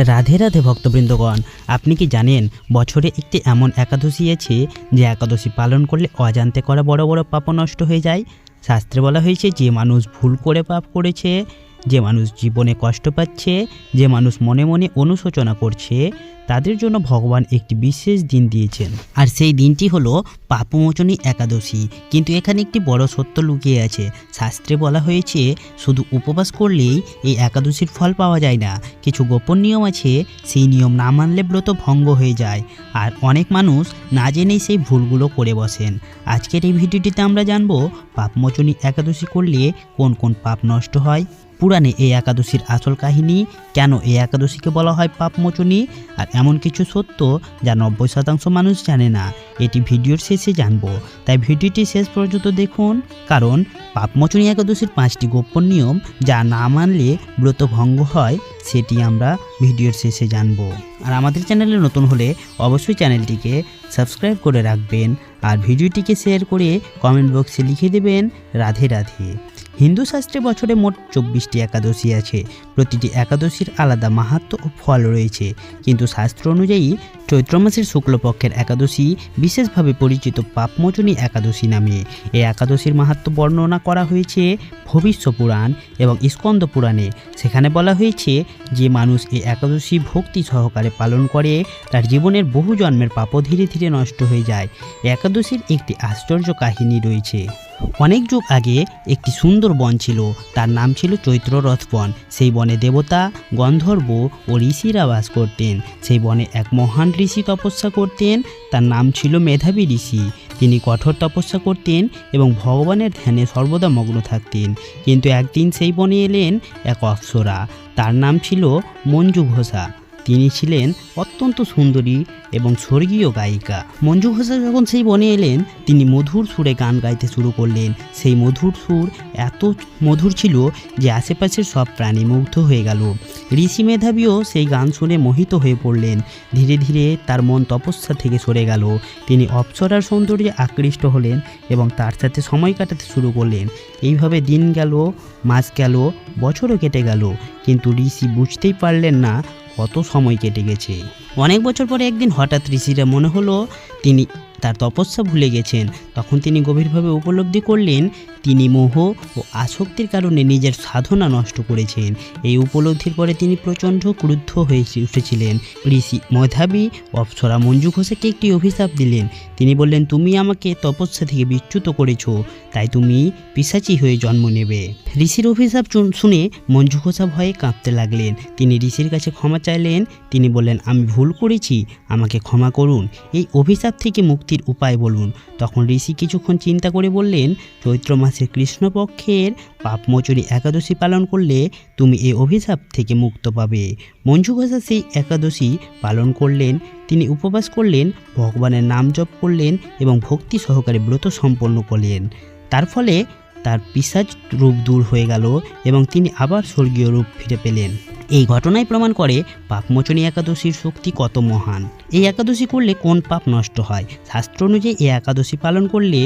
রাধে রাধে ভক্তবৃন্দগণ, আপনি কি জানেন বছরে একটি এমন একাদশী আছে যে একাদশী পালন করলে অজান্তে করা বড় বড় পাপ নষ্ট হয়ে যায়। শাস্ত্রে বলা হয়েছে যে মানুষ ভুল করে পাপ করেছে, যে মানুষ জীবনে কষ্ট পাচ্ছে, যে মানুষ মনে মনে অনুশোচনা করছে, তাদের জন্য ভগবান একটি বিশেষ দিন দিয়েছেন। আর সেই দিনটি হলো পাপমোচনী একাদশী। কিন্তু এখানে একটি বড় সত্য লুকিয়ে আছে। শাস্ত্রে বলা হয়েছে শুধু উপবাস করলেই এই একাদশীর ফল পাওয়া যায় না, কিছু গোপন নিয়ম আছে, সেই নিয়ম না মানলে ব্রত ভঙ্গ হয়ে যায়। আর অনেক মানুষ না জেনেই সেই ভুলগুলো করে বসেন। আজকের এই ভিডিওটিতে আমরা জানবো পাপমোচনী একাদশী করলে কোন কোন পাপ নষ্ট হয়, পুরাণে এই একাদশীর আসল কাহিনী, কেন এই একাদশীকে বলা হয় পাপমোচনী, আর এমন কিছু সত্য যা 90% মানুষ জানে না। এটি ভিডিওর শেষে জানবো, তাই ভিডিওটি শেষ পর্যন্ত দেখুন। কারণ পাপমোচনী একাদশীর 5টি গোপন নিয়ম যা না মানলে ব্রত ভঙ্গ হয়, সেটি আমরা ভিডিওর শেষে জানবো। আর আমাদের চ্যানেলে নতুন হলে অবশ্যই চ্যানেলটিকে সাবস্ক্রাইব করে রাখবেন আর ভিডিওটিকে শেয়ার করে কমেন্ট বক্সে লিখে দেবেন রাধে রাধে। হিন্দু শাস্ত্রে বছরে মোট 24টি একাদশী আছে। প্রতিটি একাদশীর আলাদা মাহাত্ম্য ও ফল রয়েছে, কিন্তু শাস্ত্র অনুযায়ী চৈত্র মাসের শুক্লপক্ষের একাদশী বিশেষভাবে পরিচিত পাপমোচনী একাদশী নামে। এই একাদশীর মাহাত্ম্য বর্ণনা করা হয়েছে ভবিষ্য পুরাণ এবং স্কন্দ পুরাণে। সেখানে বলা হয়েছে যে মানুষ এই একাদশী ভক্তি সহকারে পালন করে তার জীবনের বহু জন্মের পাপও ধীরে ধীরে নষ্ট হয়ে যায়। একাদশীর একটি আশ্চর্য কাহিনী রয়েছে। অনেক যুগ আগে একটি সুন্দর বন ছিল, তার নাম ছিল চৈত্ররথ বন। সেই বনে দেবতা, গন্ধর্ব ও ঋষিরা বাস করতেন। সেই বনে এক মহান ঋষি তপস্যা করতেন, তার নাম ছিল মেধাবী ঋষি। তিনি কঠোর তপস্যা করতেন এবং ভগবানের ধ্যানে সর্বদা মগ্ন থাকতেন। কিন্তু একদিন সেই বনে এলেন এক অপ্সরা, তার নাম ছিল মঞ্জু ঘোষা। তিনি ছিলেন অত্যন্ত সুন্দরী এবং স্বর্গীয় গায়িকা। মঞ্জু ঘোষা যখন সেই বনে এলেন, তিনি মধুর সুরে গান গাইতে শুরু করলেন। সেই মধুর সুর এত মধুর ছিল যে আশেপাশের সব প্রাণী মুগ্ধ হয়ে গেল। ঋষি মেধাবীও সেই গান শুনে মোহিত হয়ে পড়লেন। ধীরে ধীরে তার মন তপস্যা থেকে সরে গেল। তিনি অপ্সরার সৌন্দর্যে আকৃষ্ট হলেন এবং তার সাথে সময় কাটাতে শুরু করলেন। এইভাবে দিন গেল, মাস গেল, বছরও কেটে গেল, কিন্তু ঋষি বুঝতেই পারলেন না কত সময় কেটে গেছে। অনেক বছর পরে একদিন হঠাৎ ঋষিরা মনে হলো তিনি তার তপস্যা ভুলে গেছেন। তখন তিনি গভীরভাবে উপলব্ধি করলেন তিনি মোহ ও আসক্তির কারণে নিজের সাধনা নষ্ট করেছেন। এই উপলব্ধির পরে তিনি প্রচণ্ড ক্রুদ্ধ হয়ে উঠেছিলেন। ঋষি মেধাবী অপ্সরা মঞ্জু ঘোষাকে একটি অভিশাপ দিলেন। তিনি বললেন, তুমি আমাকে তপস্যা থেকে বিচ্যুত করেছো, তাই তুমি পিশাচী হয়ে জন্ম নেবে। ঋষির অভিশাপ শুনে মঞ্জু ঘোষা ভয়ে কাঁপতে লাগলেন। তিনি ঋষির কাছে ক্ষমা চাইলেন। তিনি বললেন, আমি ভুল করেছি, আমাকে ক্ষমা করুন, এই অভিশাপ থেকে মুক্তির উপায় বলুন। তখন ঋষি কিছুক্ষণ চিন্তা করে বললেন, চৈত্র মাসের কৃষ্ণপক্ষের পাপমোচনী একাদশী পালন করলে তুমি এই অভিশাপ থেকে মুক্ত পাবে। মঞ্জু ঘোষা সেই একাদশী পালন করলেন। তিনি উপবাস করলেন, ভগবানের নাম জপ করলেন এবং ভক্তি সহকারে ব্রত সম্পন্ন করলেন। তার ফলে তার পিশাচ রূপ দূর হয়ে গেল এবং তিনি আবার স্বর্গীয় রূপ ফিরে পেলেন। এই ঘটনায় প্রমাণ করে পাপমোচনী একাদশীর শক্তি কত মহান। এই একাদশী করলে কোন পাপ নষ্ট হয়? শাস্ত্র অনুযায়ী এই একাদশী পালন করলে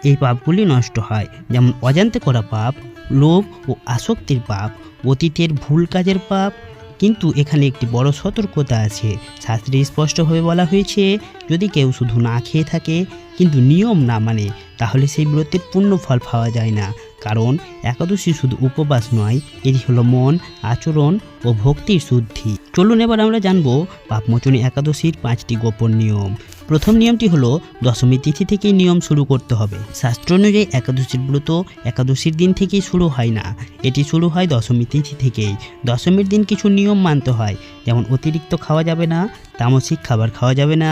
এই পাপগুলি নষ্ট হয়, যেমন অজান্তে করা পাপ, লোভ ও আসক্তির পাপ, অতীতের ভুল কাজের পাপ। কিন্তু এখানে একটি বড় সতর্কতা আছে। শাস্ত্রে স্পষ্টভাবে বলা হয়েছে যদি কেউ শুধু না খেয়ে থাকে কিন্তু নিয়ম না মানে, তাহলে সেই ব্রতের পূর্ণ ফল পাওয়া যায় না। কারণ একাদশী শুধু উপবাস নয়, এটি হলো মন, আচরণ ও ভক্তির শুদ্ধি। চলুন এবার আমরা জানবো পাপমোচনী একাদশীর 5টি গোপন নিয়ম। প্রথম নিয়মটি হলো দশমী তিথি থেকেই নিয়ম শুরু করতে হবে। শাস্ত্র অনুযায়ী একাদশীর ব্রত একাদশীর দিন থেকেই শুরু হয় না, এটি শুরু হয় দশমী তিথি থেকেই। দশমীর দিন কিছু নিয়ম মানতে হয়, যেমন অতিরিক্ত খাওয়া যাবে না, তামসিক খাবার খাওয়া যাবে না,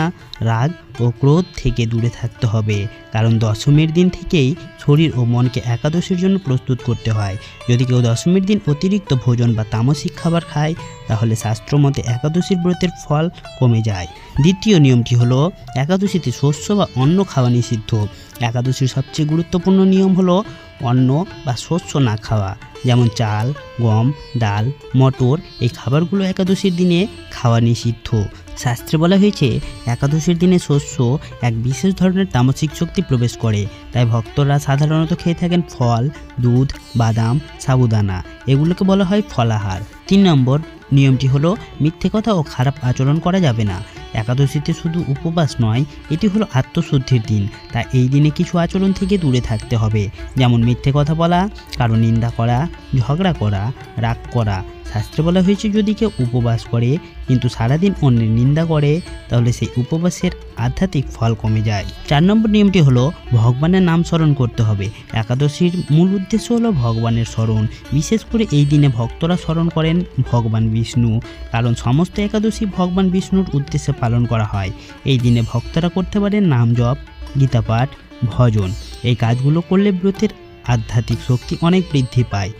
রাগ ও ক্রোধ থেকে দূরে থাকতে হবে। কারণ দশমীর দিন থেকেই শরীর ও মনকে একাদশীর জন্য প্রস্তুত করতে হয়। যদি কেউ দশমীর দিন অতিরিক্ত ভোজন বা তামসিক খাবার খায়, তাহলে শাস্ত্র মতে একাদশীর ব্রতের ফল কমে যায়। দ্বিতীয় নিয়মটি হলো একাদশীতে শস্য বা অন্ন খাওয়া নিষিদ্ধ। একাদশীর সবচেয়ে গুরুত্বপূর্ণ নিয়ম হলো অন্ন বা শস্য না খাওয়া, যেমন চাল, গম, ডাল, মটর। এই খাবারগুলো একাদশীর দিনে খাওয়া নিষিদ্ধ। শাস্ত্রে বলা হয়েছে একাদশীর দিনে শস্য এক বিশেষ ধরনের তামসিক শক্তি প্রবেশ করে, তাই ভক্তরা সাধারণত খেয়ে থাকেন ফল, দুধ, বাদাম, সাবুদানা। এগুলোকে বলা হয় ফলাহার। 3 নম্বর নিয়মটি হলো মিথ্যে কথা ও খারাপ আচরণ করা যাবে না। একাদশীতে শুধু উপবাস নয়, এটি হলো আত্মশুদ্ধির দিন। তাই এই দিনে কিছু আচরণ থেকে দূরে থাকতে হবে, যেমন মিথ্যে কথা বলা, কারো নিন্দা করা, ঝগড়া করা, রাগ করা। শাস্ত্রে বলা হয়েছে যদি কেউ উপবাস করে কিন্তু সারাদিন অন্যের নিন্দা করে তাহলে সেই উপবাসের আধ্যাত্মিক ফল কমে যায়। 4 নম্বর নিয়মটি হলো ভগবানের নাম স্মরণ করতে হবে। একাদশীর মূল উদ্দেশ্য হলো ভগবানের স্মরণ। বিশেষ করে এই দিনে ভক্তরা স্মরণ করেন ভগবান বিষ্ণু, কারণ সমস্ত একাদশী ভগবান বিষ্ণুর উদ্দেশ্যে পালন করা হয়। এই দিনে ভক্তরা করতে পারেন নাম জপ, গীতা পাঠ, ভজন। এই কাজগুলো করলে ব্রতের আধ্যাত্মিক শক্তি অনেক বৃদ্ধি পায়।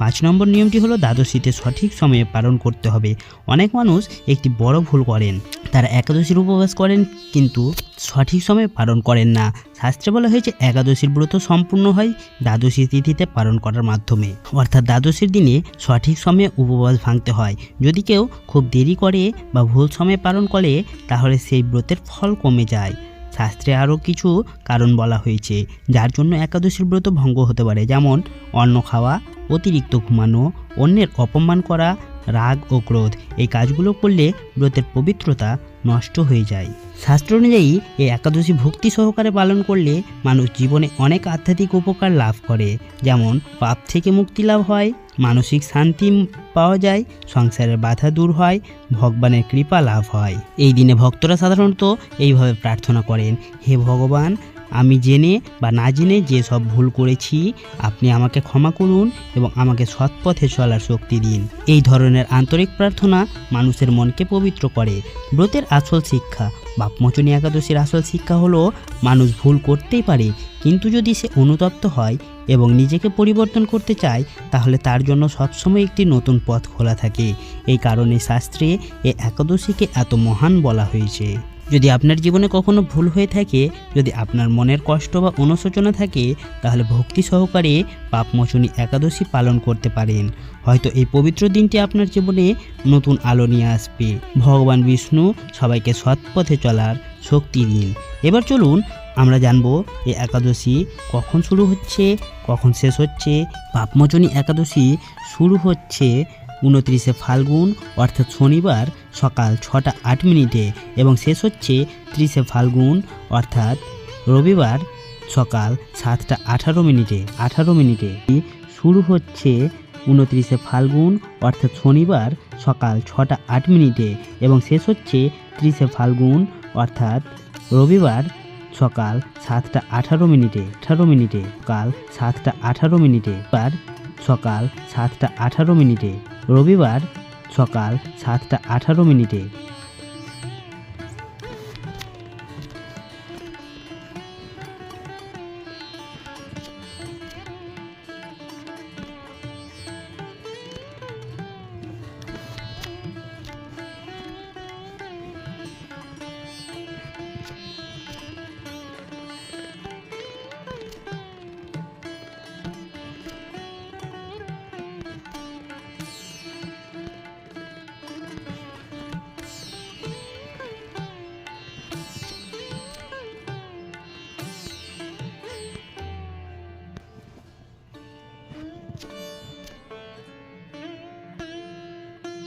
5 নম্বর নিয়মটি হলো দ্বাদশীতে সঠিক সময়ে পালন করতে হবে। অনেক মানুষ একটি বড় ভুল করেন, তারা একাদশীর উপবাস করেন কিন্তু সঠিক সময়ে পালন করেন না। শাস্ত্রে বলা হয়েছে একাদশীর ব্রত সম্পূর্ণ হয় দ্বাদশী তিথিতে পালন করার মাধ্যমে, অর্থাৎ দ্বাদশীর দিনে সঠিক সময়ে উপবাস ভাঙতে হয়। যদি কেউ খুব দেরি করে বা ভুল সময়ে পালন করে তাহলে সেই ব্রতের ফল কমে যায়। শাস্ত্রে আরও কিছু কারণ বলা হয়েছে যার জন্য একাদশীর ব্রত ভঙ্গ হতে পারে, যেমন অন্ন খাওয়া, অতিরিক্ত ঘুমানো, অন্যের অপমান করা, রাগ ও ক্রোধ। এই কাজগুলো করলে ব্রতের পবিত্রতা নষ্ট হয়ে যায়। শাস্ত্র অনুযায়ী এই একাদশী ভক্তি সহকারে পালন করলে মানুষ জীবনে অনেক আধ্যাত্মিক উপকার লাভ করে, যেমন পাপ থেকে মুক্তি লাভ হয়, মানসিক শান্তি পাওয়া যায়, সংসারের বাধা দূর হয়, ভগবানের কৃপা লাভ হয়। এই দিনে ভক্তরা সাধারণত এইভাবে প্রার্থনা করেন, হে ভগবান, আমি জেনে বা না জেনে যে সব ভুল করেছি আপনি আমাকে ক্ষমা করুন এবং আমাকে সৎ পথে চলার শক্তি দিন। এই ধরনের আন্তরিক প্রার্থনা মানুষের মনকে পবিত্র করে। ব্রতের আসল শিক্ষা। পাপমোচনী একাদশীর আসল শিক্ষা হলো মানুষ ভুল করতেই পারে, কিন্তু যদি সে অনুতপ্ত হয় এবং নিজেকে পরিবর্তন করতে চায় তাহলে তার জন্য সবসময় একটি নতুন পথ খোলা থাকে। এই কারণে শাস্ত্রে এই একাদশীকে এত মহান বলা হয়েছে। যদি আপনার জীবনে কখনো ভুল হয়ে থাকে, যদি আপনার মনের কষ্ট বা অনুশোচনা থাকে, তাহলে ভক্তি সহকারে পাপমোচনী একাদশী পালন করতে পারেন। হয়তো এই পবিত্র দিনটি আপনার জীবনে নতুন আলো নিয়ে আসবে। ভগবান বিষ্ণু সবাইকে সৎ পথে চলার শক্তি দিন। এবার চলুন আমরা জানবো এই একাদশী কখন শুরু হচ্ছে, কখন শেষ হচ্ছে। পাপমোচনী একাদশী শুরু হচ্ছে 29শে ফাল্গুন অর্থাৎ শনিবার সকাল 6টা 8 মিনিটে এবং শেষ হচ্ছে 30শে ফাল্গুন অর্থাৎ রবিবার সকাল 7টা 18 মিনিটে। শুরু হচ্ছে 29শে ফাল্গুন অর্থাৎ শনিবার সকাল 6টা 8 মিনিটে এবং শেষ হচ্ছে 30শে ফাল্গুন অর্থাৎ রবিবার সকাল 7টা 18 মিনিটে। কাল 7টা 18 মিনিটে সকাল 7টা 18 মিনিটে, রবিবার সকাল 7টা 18 মিনিটে।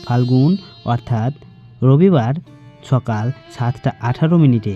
ফাল্গুন অর্থাৎ রবিবার সকাল 7টা 18 মিনিটে।